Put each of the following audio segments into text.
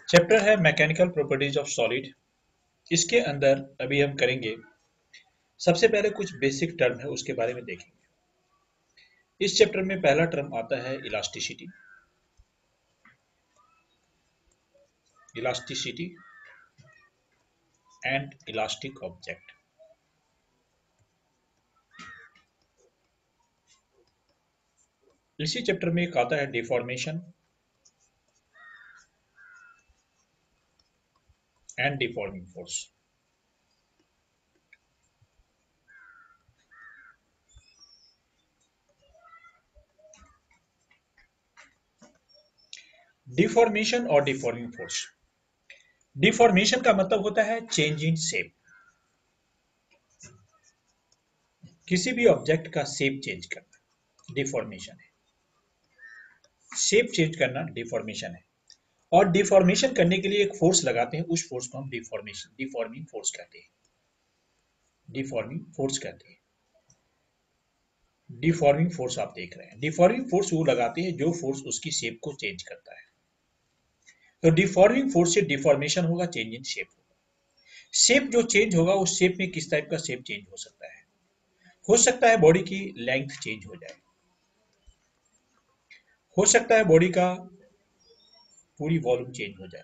Chapter है mechanical properties of solid. इसके अंदर अभी हम करेंगे, सबसे पहले कुछ बेसिक टर्म है उसके बारे में देखेंगे। इस चैप्टर में पहला टर्म आता है elasticity. Elasticity and elastic object. इसी चैप्टर में एक आता है deformation and deforming force. Deformation और डिफॉर्मिंग फोर्स। डिफॉर्मेशन का मतलब होता है चेंज इन शेप। किसी भी ऑब्जेक्ट का शेप चेंज करना डिफॉर्मेशन है। शेप चेंज करना डिफॉर्मेशन है। और डिफॉर्मेशन करने के लिए एक फोर्स लगाते हैं, उस फोर्स को हम डिफॉर्मिंग फोर्स कहते हैं। डिफॉर्मिंग फोर्स कहते हैं। डिफॉर्मिंग फोर्स आप देख रहे हैं। डिफॉर्मिंग फोर्स वो लगाते हैं जो फोर्स उसकी शेप को चेंज करता है। तो डिफॉर्मिंग फोर्स से डिफॉर्मेशन होगा, चेंज इन शेप होगा। शेप जो चेंज होगा उस शेप में किस टाइप का शेप चेंज हो सकता है? हो सकता है बॉडी की लेंथ चेंज हो जाए, हो सकता है बॉडी का पूरी वॉल्यूम चेंज हो जाए,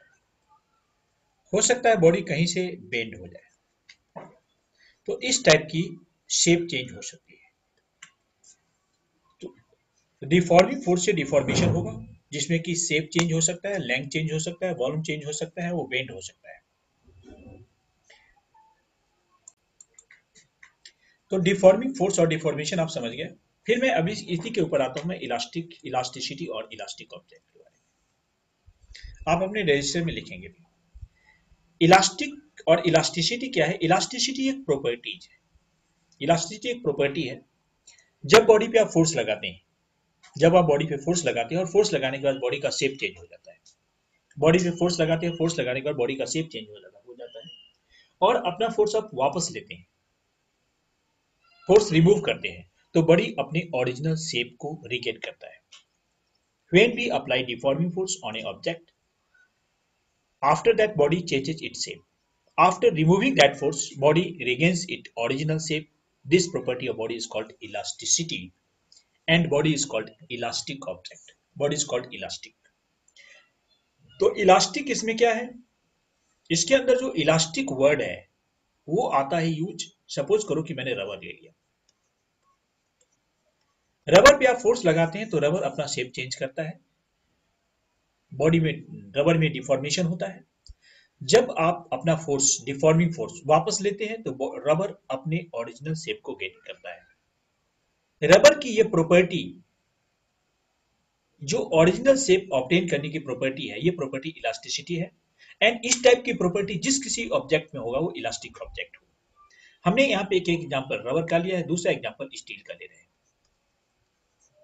हो सकता है बॉडी कहीं से बेंड हो जाए। तो इस टाइप की शेप चेंज हो सकती है। तो डिफॉर्मिंग फोर्स से डिफॉर्मेशन होगा, जिसमें कि शेप चेंज हो सकता है, लेंथ चेंज हो सकता है, वॉल्यूम चेंज हो सकता है, वो बेंड हो सकता है। तो डिफॉर्मिंग फोर्स और डिफॉर्मेशन आप समझ गए। फिर मैं अभी इसी के ऊपर आता हूं, मैं इलास्टिसिटी और इलास्टिक ऑब्जेक्ट के बारे में। आप अपने रजिस्टर में लिखेंगे भी। इलास्टिक और इलास्टिसिटी क्या है? इलास्टिसिटी एक प्रॉपर्टीज है। इलास्टिसिटी एक प्रॉपर्टी है। जब बॉडी पे आप फोर्स लगाते हैं, जब आप बॉडी पे फोर्स लगाते हैं और फोर्स लगाने के बाद बॉडी का शेप चेंज हो जाता है। बॉडी पे फोर्स लगाते हैं, फोर्स लगाने के बाद बॉडी का शेप चेंज हो जाता है और अपना फोर्स आप वापस लेते हैं, फोर्स रिमूव करते हैं, तो बॉडी अपने ओरिजिनल शेप को रिगेन करता है। When we apply deforming force on an object, after that body changes its shape. After removing that force, body regains its original shape. This property of body is called elasticity, and body is called elastic object. Body is called elastic. तो elastic इसमें क्या है? इसके अंदर जो elastic word है वो आता है यूज। सपोज करो कि मैंने रबर ले लिया। रबर पे आप फोर्स लगाते हैं तो रबर अपना शेप चेंज करता है, बॉडी में रबर में डिफॉर्मेशन होता है। जब आप अपना फोर्स डिफॉर्मिंग फोर्स वापस लेते हैं तो रबर अपने ओरिजिनल शेप को गेन करता है। रबर की ये प्रॉपर्टी, जो ओरिजिनल शेप ऑब्टेन करने की प्रॉपर्टी है, ये प्रॉपर्टी इलास्टिसिटी है। एंड इस टाइप की प्रॉपर्टी जिस किसी ऑब्जेक्ट में होगा वो इलास्टिक ऑब्जेक्ट होगा। हमने यहाँ पे एक एग्जांपल रबर का लिया है, दूसरा एग्जांपल स्टील का ले रहे हैं।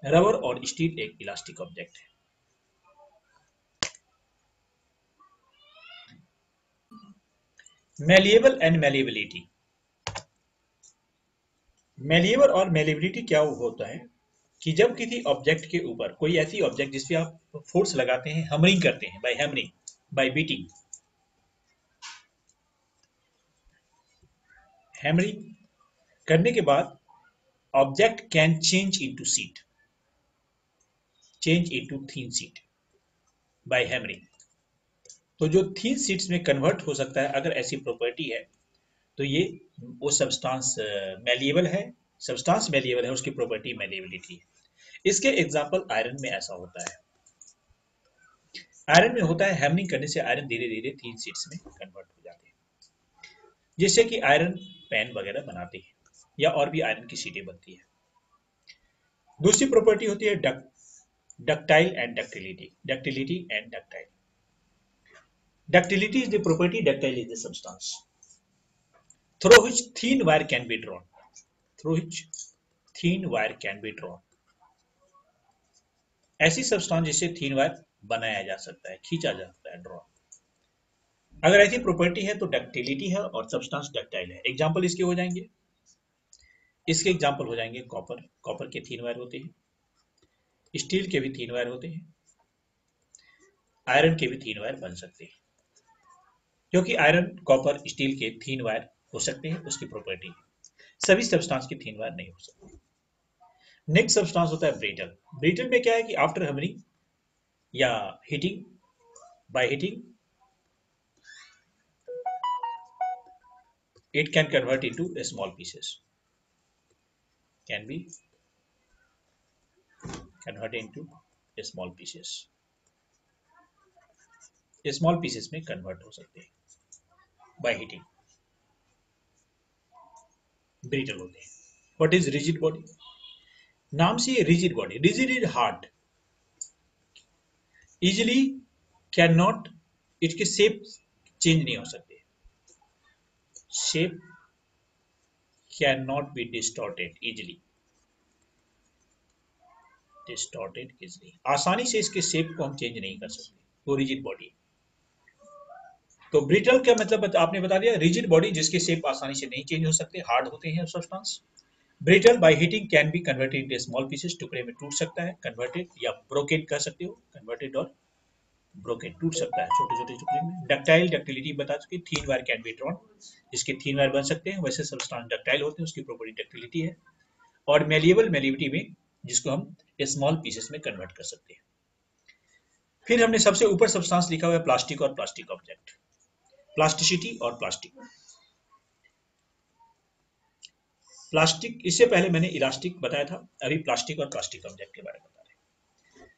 रबर और स्टील एक इलास्टिक ऑब्जेक्ट है। Malleable and malleability. मेलिएबल और मेलिएबिलिटी क्या होता है कि जब किसी ऑब्जेक्ट के ऊपर कोई ऐसी ऑब्जेक्ट जिस पे आप फोर्स लगाते हैं, हमरिंग करते हैं, बाय बीटिंग, हैमरिंग करने के बाद object can change into thin sheet by hammering. तो जो थीन शीट्स में कन्वर्ट हो सकता है, अगर ऐसी प्रॉपर्टी है तो ये वो सब्सटेंस मेलिएबल है। सब्सटेंस मेलिएबल है, उसकी प्रॉपर्टी मेलिएबिलिटी है। इसके एग्जांपल आयरन में ऐसा होता है। आयरन में होता है हैमरिंग करने से आयरन धीरे धीरे थीन शीट्स में कन्वर्ट हो जाते हैं, जिससे कि आयरन पेन वगैरह बनाते हैं या और भी आयरन की शीटें बनती है। दूसरी प्रॉपर्टी होती है ductile and ductility. Ductility is the property, ductile is the substance through which thin wire can be drawn. Through which thin wire can be drawn. ऐसी सब्सटेंस जिससे थीन वायर बनाया जा सकता है, खींचा जा सकता है, ड्रॉ। अगर ऐसी प्रॉपर्टी है तो डक्टिलिटी है और सब्सटेंस डक्टाइल है। एग्जांपल इसके हो जाएंगे, इसके एग्जांपल हो जाएंगे कॉपर के थीन वायर होते हैं, स्टील के भी थीन वायर होते हैं, आयरन के भी थीन वायर बन सकते हैं, क्योंकि आयरन, कॉपर, स्टील के थीन वायर हो सकते हैं, उसकी प्रॉपर्टी है। सभी सब्सटेंस की थीन वायर नहीं हो सकती। नेक्स्ट सब्सटेंस होता है ब्रिटल। ब्रिटल में क्या है कि आफ्टर हमरिंग या heating, by heating it can convert into small pieces, can be converted into small pieces, small pieces में convert हो सकते हैं by heating, brittle होते हैं। what is rigid body? नाम से rigid body, rigid is hard, easily cannot, इसके shape change नहीं हो सकते, shape cannot be distorted easily, आसानी से इसके shape को हम change नहीं कर सकते, वो rigid body। तो ब्रिटल का मतलब आपने बता दिया, रिजिड बॉडी जिसके शेप आसानी से नहीं चेंज हो सकते, हार्ड होते हैं substance. Brittle by heating can be converted into small pieces, टुकड़े में टूट सकता है, कन्वर्टेड या ब्रोकेन कह सकते हो, कन्वर्टेड और ब्रोकेन, टूट सकता है छोटे छोटे टुकड़े में। डक्टाइल, डक्टिलिटी बता चुके, थीन वायर कैन बी ड्रॉन, जिसके थीन वायर बन सकते हैं, वैसे सब्सटेंस डक्टाइल होते हैं, उसकी प्रॉपर्टी डक्टिलिटी है। और मेलिएबल, मेलिविटी में जिसको हम स्मॉल पीसेस में कन्वर्ट कर सकते हैं। फिर हमने सबसे ऊपर सब्सटेंस लिखा हुआ है प्लास्टिक और प्लास्टिक ऑब्जेक्ट, प्लास्टिसिटी और प्लास्टिक। प्लास्टिक, इससे पहले मैंने इलास्टिक बताया था, अभी प्लास्टिक और प्लास्टिक ऑब्जेक्ट के बारे में बता रहे हैं।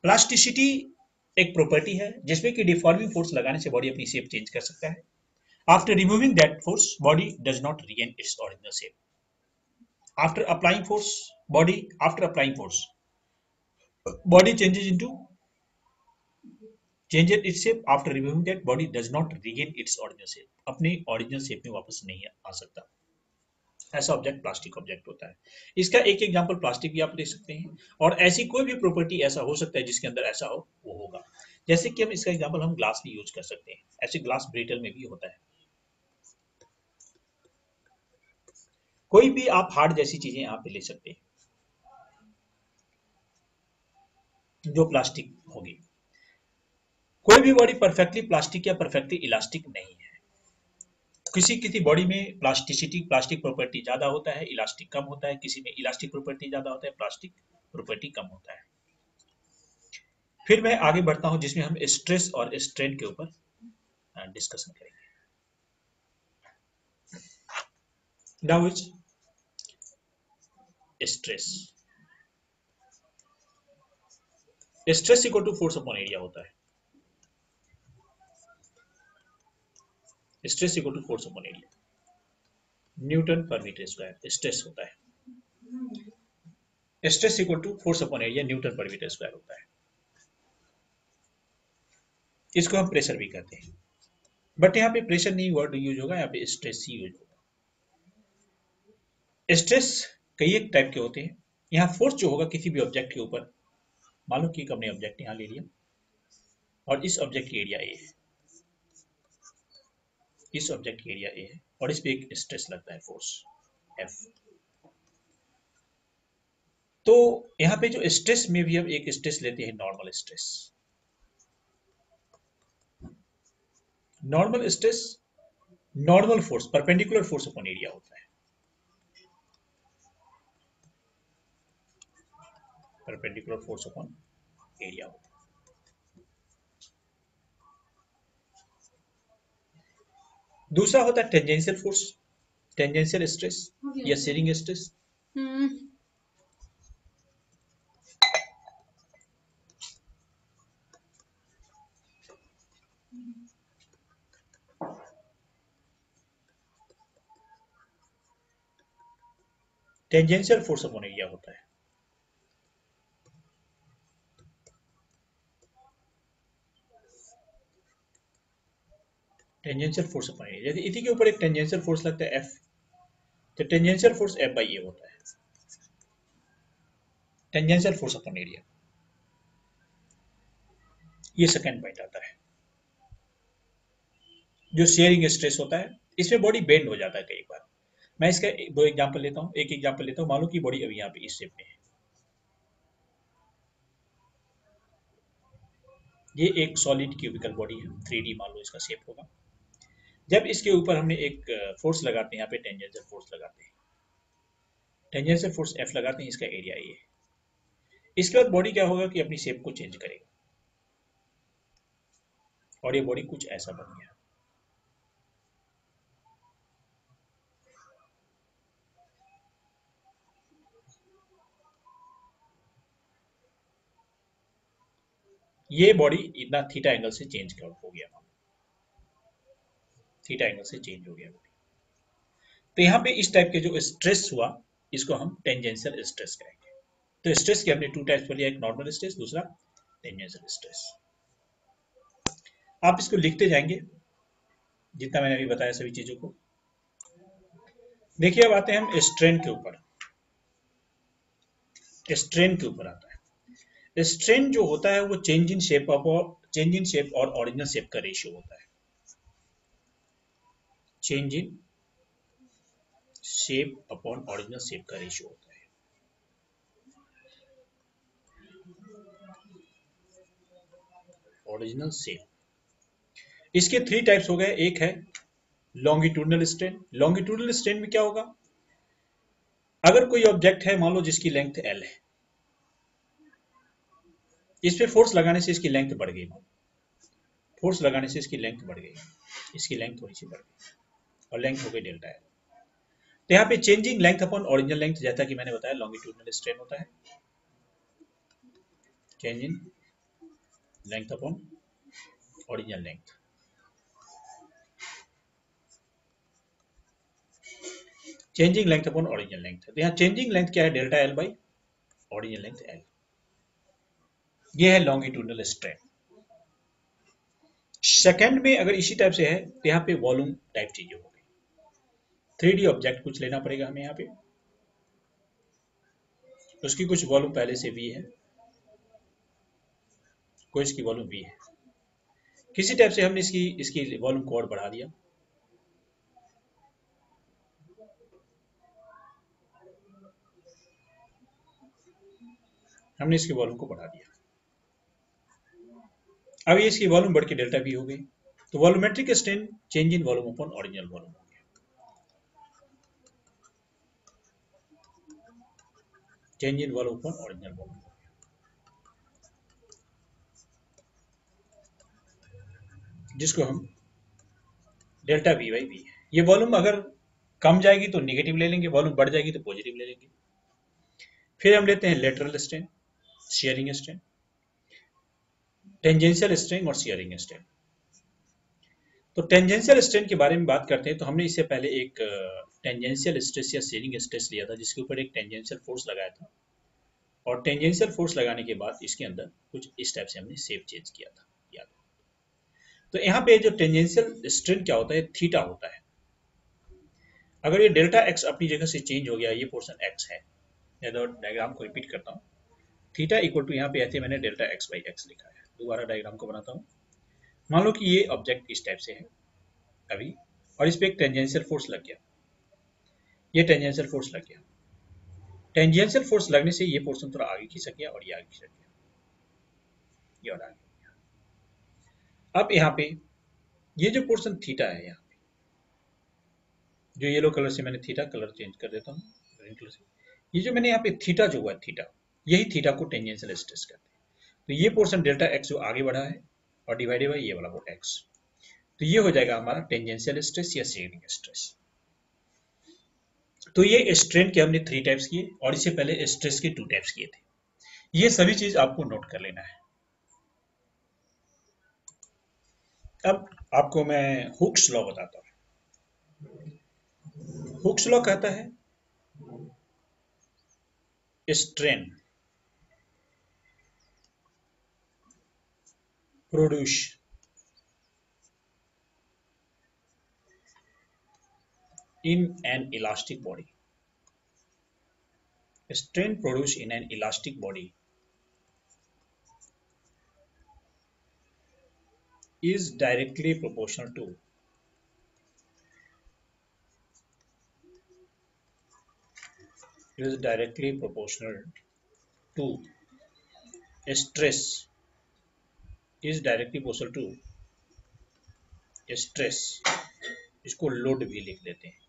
प्लास्टिसिटी एक प्रॉपर्टी है जिसमें कि डिफॉर्मिंग फोर्स लगाने से बॉडी अपनी शेप चेंज कर सकता है। After removing that force body does not regain its original shape. After applying force, body after applying force body changes its shape. After removing that body does not regain its original shape, अपने original shape में वापस नहीं आ सकता। ऐसा object plastic object होता है। इसका एक एग्जांपल प्लास्टिक भी आप दे सकते हैं, और ऐसी कोई भी प्रॉपर्टी ऐसा हो सकता है जिसके अंदर ऐसा हो, वो होगा। जैसे कि हम इसका एग्जांपल हम ग्लास भी यूज कर सकते हैं, ऐसे ग्लास ब्रिटल में भी होता है। कोई भी आप हार्ड जैसी चीजें आप ले सकते हैं जो प्लास्टिक होगी। कोई भी बॉडी परफेक्टली प्लास्टिक या परफेक्टली इलास्टिक नहीं है। किसी किसी बॉडी में प्लास्टिसिटी, प्लास्टिक प्रॉपर्टी ज्यादा होता है, इलास्टिक कम होता है, किसी में इलास्टिक प्रॉपर्टी ज्यादा होता है, प्लास्टिक प्रॉपर्टी कम होता है। फिर मैं आगे बढ़ता हूं जिसमें हम स्ट्रेस और स्ट्रेन के ऊपर डिस्कशन करेंगे। Now is stress. Stress equal to force upon area होता है। Stress equal to force upon area, newton per metre square stress होता है। Stress equal to force upon area, newton per metre square होता है। इसको हम pressure भी कहते हैं, बट यहाँ पे प्रेशर नहीं वर्ड यूज होगा, यहाँ पे स्ट्रेस ही यूज होगा। स्ट्रेस कई एक टाइप के होते हैं। यहाँ फोर्स जो होगा किसी भी ऑब्जेक्ट के ऊपर, मान लो कि हमने ऑब्जेक्ट यहाँ ले लिया और इस ऑब्जेक्ट की एरिया ए है, इस ऑब्जेक्ट की एरिया ए है, और इस पे एक स्ट्रेस लगता है फोर्स एफ। तो यहाँ पे जो स्ट्रेस में भी हम एक स्ट्रेस लेते हैं, normal stress. Normal stress normal force, perpendicular force upon area होता है, परपेंडिकुलर फोर्स अपॉन एरिया होता है। दूसरा होता है टेंजेंशियल फोर्स, टेंजेंशियल स्ट्रेस या sharing stress. Tangential force upon area होता है। टेंजेंशियल फोर्स अपॉन एरिया, यदि इसी के ऊपर एक टेंजेंशियल फोर्स लगता है एफ, तो टेंजेंशियल फोर्स एफ बाई ए होता है, टेंजेंशियल फोर्स अपॉन एरिया। ये सेकंड पॉइंट आता है। जो शेयरिंग स्ट्रेस होता है, इसमें बॉडी बेंड हो जाता है कई बार। मैं इसका दो एग्जांपल लेता हूँ, एक एग्जांपल लेता हूँ, मान लो कि बॉडी अभी यहाँ पे इस शेप में है, ये एक सॉलिड क्यूबिकल बॉडी है, 3D मान लो इसका शेप होगा। जब इसके ऊपर हमने एक फोर्स लगाते हैं, यहाँ पे टेंजेंशियल फोर्स लगाते हैं, टेंजेंशियल फोर्स F लगाते हैं, इसका एरिया ये है। इसके बाद बॉडी क्या होगा कि अपनी शेप को चेंज करेगा और ये बॉडी कुछ ऐसा बन गया। ये बॉडी इतना थीटा एंगल से चेंज हो गया, थीटा एंगल से चेंज हो गया बॉडी। तो यहाँ पे इस टाइप के जो स्ट्रेस हुआ, इसको हम टेंजेंशियल स्ट्रेस कहेंगे। तो स्ट्रेस के हमने टू टाइप्स पर लिया, एक नॉर्मल स्ट्रेस, दूसरा टेंजेंशियल स्ट्रेस। आप इसको लिखते जाएंगे जितना मैंने अभी बताया सभी चीजों को। देखिए अब आते हैं हम स्ट्रेन के ऊपर। स्ट्रेन के ऊपर आता है। स्ट्रेन जो होता है वो चेंज इन शेप और ओरिजिनल शेप का रेशियो होता है। Change in shape upon original shape का रेशियो होता है। ओरिजिनल शेप, इसके 3 टाइप्स हो गए। एक है लॉन्गिट्यूडनल स्ट्रेन। लॉन्गिट्यूडनल स्ट्रेन में क्या होगा, अगर कोई ऑब्जेक्ट है मान लो जिसकी लेंथ L है, इस पे फोर्स लगाने से इसकी लेंथ बढ़ गई, फोर्स लगाने से इसकी लेंथ बढ़ गई, इसकी लेंथ थोड़ी सी बढ़ गई और लेंथ हो गई डेल्टा एल। तो यहाँ पे changing length upon original length, जैसा कि मैंने बताया लॉन्गिट्यूडनल स्ट्रेन होता है। Changing length upon original length, changing length upon original length. तो यहाँ चेंजिंग लेंथ क्या है, delta L by original length L. ये है लॉन्गिट्यूडनल स्ट्रेन। सेकंड में अगर इसी टाइप से है तो यहाँ पे वॉल्यूम टाइप चीजें हो गई। 3D ऑब्जेक्ट कुछ लेना पड़ेगा हमें, यहाँ पे उसकी कुछ वॉल्यूम पहले से V है, कोई इसकी वॉल्यूम V है। किसी टाइप से हमने इसकी इसकी वॉल्यूम को और बढ़ा दिया, हमने इसकी वॉल्यूम को बढ़ा दिया। अब ये इसकी वॉल्यूम बढ़ के डेल्टा V हो गई। तो volumetric strain change in volume upon original volume हो गया, change in volume upon original volume, जिसको हम डेल्टा V बाई V। ये वॉल्यूम अगर कम जाएगी तो निगेटिव ले लेंगे, वॉल्यूम बढ़ जाएगी तो पॉजिटिव ले लेंगे। फिर हम लेते हैं lateral strain, sharing strain, tangential strain और शेयरिंग स्ट्रेन। तो टेंजेंशियल स्ट्रेन के बारे में बात करते हैं तो हमने इससे पहले एक टेंजेंशियल स्ट्रेस या शेयरिंग स्ट्रेस लिया था, जिसके ऊपर एक टेंजेंशियल फोर्स लगाया था और टेंजेंशियल फोर्स लगाने के बाद इसके अंदर कुछ इस टाइप से हमने शेप चेंज किया था, याद हो। तो यहाँ पे जो टेंजेंशियल स्ट्रेन क्या होता है, थीटा होता है। अगर ये डेल्टा एक्स अपनी जगह से चेंज हो गया, ये पोर्शन एक्स है, डायग्राम को रिपीट करता हूँ। थीटा इक्वल टू यहाँ पे ऐसे मैंने डेल्टा एक्स बाई एक्स लिखा है। दोबारा डायग्राम को बनाता हूँ। मान लो कि ये ऑब्जेक्ट इस टाइप से है अभी, और इस पे एक टेंजेंशियल फोर्स लग गया, ये टेंजेंशियल फोर्स लग गया। टेंजेंशियल फोर्स लगने से ये पोर्शन थोड़ा आगे खिसक गया और ये आगे खिसक गया, ये और आगे हो गया। अब यहाँ पे ये जो पोर्शन थीटा है, यहाँ पे जो येलो कलर से मैंने थीटा कलर चेंज कर देता हूँ ग्रीन कलर से, ये जो मैंने यहाँ पे थीटा जो हुआ है, थीटा, यही थीटा को टेंजेंशियल स्ट्रेस कहते हैं। तो ये पोर्शन डेल्टा एक्स जो आगे बढ़ा है और डिवाइडेड बाई ये वाला वो एक्स, तो ये हो जाएगा हमारा टेंजेंशियल स्ट्रेस या शेयरिंग स्ट्रेस। तो ये स्ट्रेन के हमने 3 टाइप्स किए और इससे पहले स्ट्रेस के 2 टाइप्स किए थे। ये सभी चीज आपको नोट कर लेना है। अब आपको मैं हुक्स लॉ बताता हूँ। हुक्स लॉ कहता है strain produce in an elastic body. Strain produced in an elastic body is directly proportional to stress is directly proportional to stress, इसको लोड भी लिख देते हैं,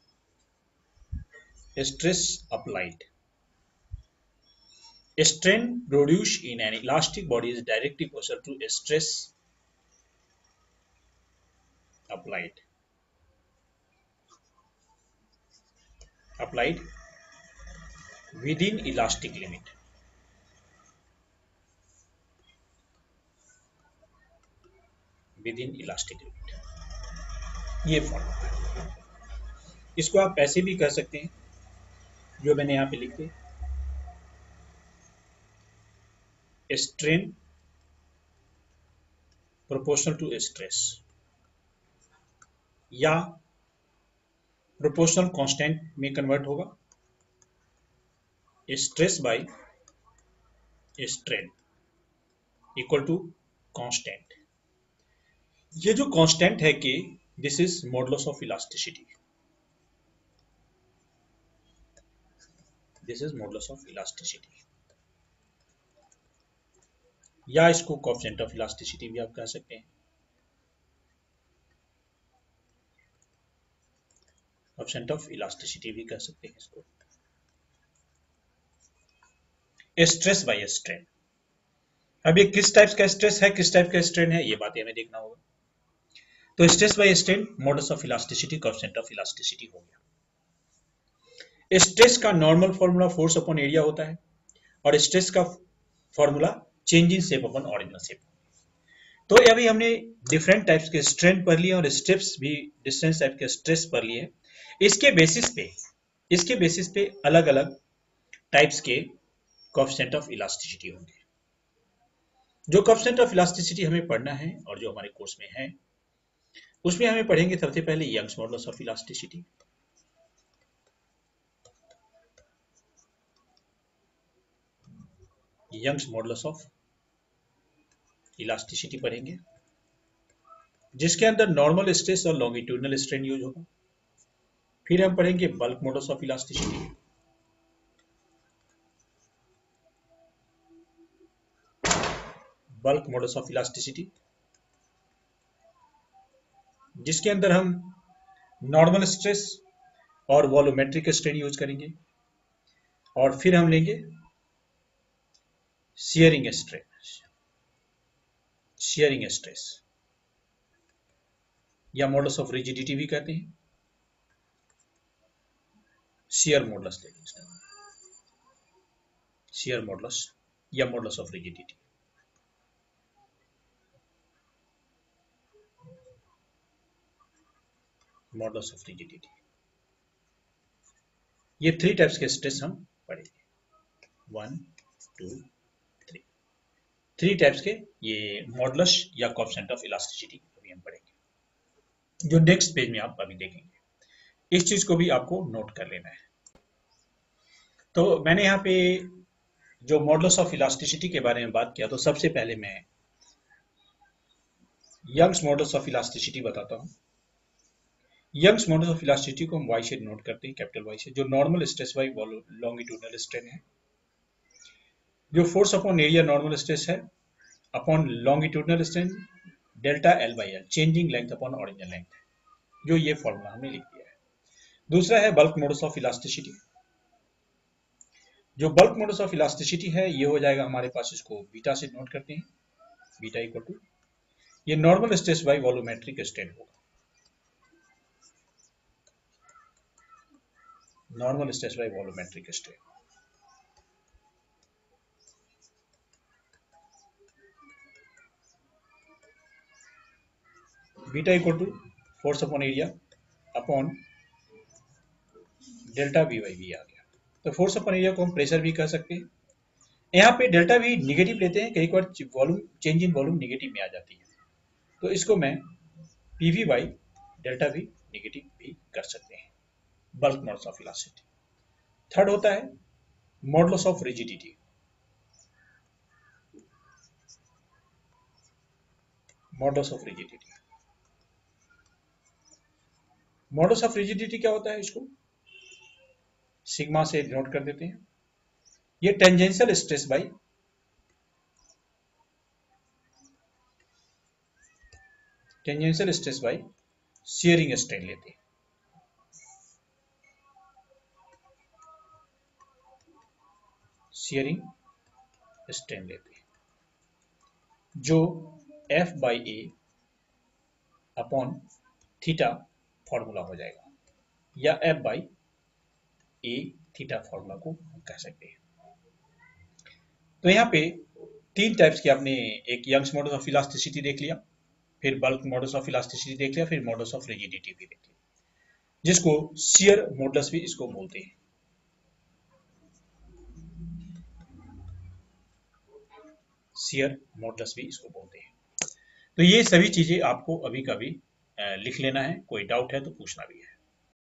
stress applied. Strain produced in an elastic body is directly proportional to stress applied. Applied within elastic limit. Within elastic limit. ये formula है। इसको आप ऐसे भी कर सकते हैं, जो मैंने यहाँ पे लिख दिया, स्ट्रेन प्रोपोर्शनल टू स्ट्रेस, या प्रोपोर्शनल कांस्टेंट में कन्वर्ट होगा, stress by strain equal to constant. ये जो कांस्टेंट है कि this is modulus of elasticity, this is modulus of elasticity, या इसको कोएफिशिएंट ऑफ इलास्टिसिटी भी आप कह सकते हैं, कोएफिशिएंट ऑफ इलास्टिसिटी भी कह सकते हैं इसको। स्ट्रेस बाय स्ट्रेन, अब ये किस टाइप का स्ट्रेस है, किस टाइप का स्ट्रेन है, ये बात हमें देखना होगा। तो stress by strain modulus of elasticity coefficient of elasticity हो गया। स्ट्रेस का normal formula force upon area होता है, और स्ट्रेस का formula change in shape upon original shape. तो अभी हमने डिफरेंट टाइप्स के स्ट्रेन पढ़ लिए और स्ट्रेस भी डिफरेंट टाइप के स्ट्रेस पढ़ लिए। इसके बेसिस पे अलग अलग टाइप्स के कोएफिशिएंट ऑफ इलास्टिसिटी होंगे। जो कोएफिशिएंट ऑफ इलास्टिसिटी हमें पढ़ना है और जो हमारे कोर्स में है, उसमें हमें पढ़ेंगे सबसे पहले Young's modulus of elasticity, Young's modulus of elasticity पढ़ेंगे, जिसके अंदर नॉर्मल स्ट्रेस और लॉन्गिट्यूडनल स्ट्रेन यूज होगा। फिर हम पढ़ेंगे bulk modulus of elasticity, bulk modulus of elasticity, जिसके अंदर हम नॉर्मल स्ट्रेस और वॉल्यूमेट्रिक स्ट्रेन यूज करेंगे। और फिर हम लेंगे शियरिंग स्ट्रेन, शियरिंग स्ट्रेस, या मॉडुलस ऑफ रिजिडिटी भी कहते हैं, शियर मॉडुलस ले लीजिए, शियर मॉडुलस या modulus of rigidity. Modulus of rigidity, ये 3 टाइप्स के स्ट्रेस हम पढ़ेंगे, 1 2 3, 3 टाइप्स के ये मॉडुलस या कोएफिशिएंट ऑफ इलास्टिसिटी अभी हम पढ़ेंगे, जो नेक्स्ट पेज में आप अभी देखेंगे। इस चीज को भी आपको नोट कर लेना है। तो मैंने यहाँ पे जो मॉडुलस ऑफ इलास्टिसिटी के बारे में बात किया, तो सबसे पहले मैं यंग्स मॉडुलस ऑफ इलास्टिसिटी बताता हूँ। यंग्स मॉडुलस ऑफ इलास्टिसिटी को हम वाई से नोट करते हैं, कैपिटल वाई से, जो normal stress by longitudinal strain है, जो force upon area normal stress है upon longitudinal strain delta L by L, changing length upon original length, जो ये फॉर्मूला हमने लिख दिया है। दूसरा है बल्क मॉडुलस ऑफ इलास्टिसिटी, जो बल्क मॉडुलस ऑफ इलास्टिसिटी है ये हो जाएगा हमारे पास, इसको बीटा से नोट करते हैं, बीटा इक्वल टू ये normal stress by volumetric strain होगा, normal stress by volumetric strain. Beta equal to force upon area upon delta V by V आ गया। तो फोर्स अपॉन एरिया को हम प्रेशर भी कह सकते हैं। यहाँ पे डेल्टा वी निगेटिव लेते हैं, कई बार volume change in volume negative में आ जाती है, तो इसको मैं PV by delta V negative भी कर सकते हैं, bulk modulus of elasticity. Third होता है modulus of rigidity, modulus of rigidity, modulus of rigidity क्या होता है, इसको सिग्मा से नोट कर देते हैं। ये tangential stress by tangential stress by shearing strain लेते हैं। शियरिंग स्ट्रेन लेते हैं जो F by A upon theta formula हो जाएगा, या F by A theta formula को कह सकते हैं। तो यहाँ पे तीन टाइप्स की आपने एक यंग्स मॉडल्स ऑफ इलास्टिसिटी देख लिया, फिर बल्क मॉडल्स ऑफ इलास्टिसिटी देख लिया, फिर मॉडल्स ऑफ रिजिडिटी भी देख लिया, जिसको शियर मॉडल्स भी इसको बोलते हैं। शियर मॉडल्स भी इसको बोलते हैं। तो ये सभी चीजें आपको अभी कभी लिख लेना है, कोई डाउट है तो पूछना भी है।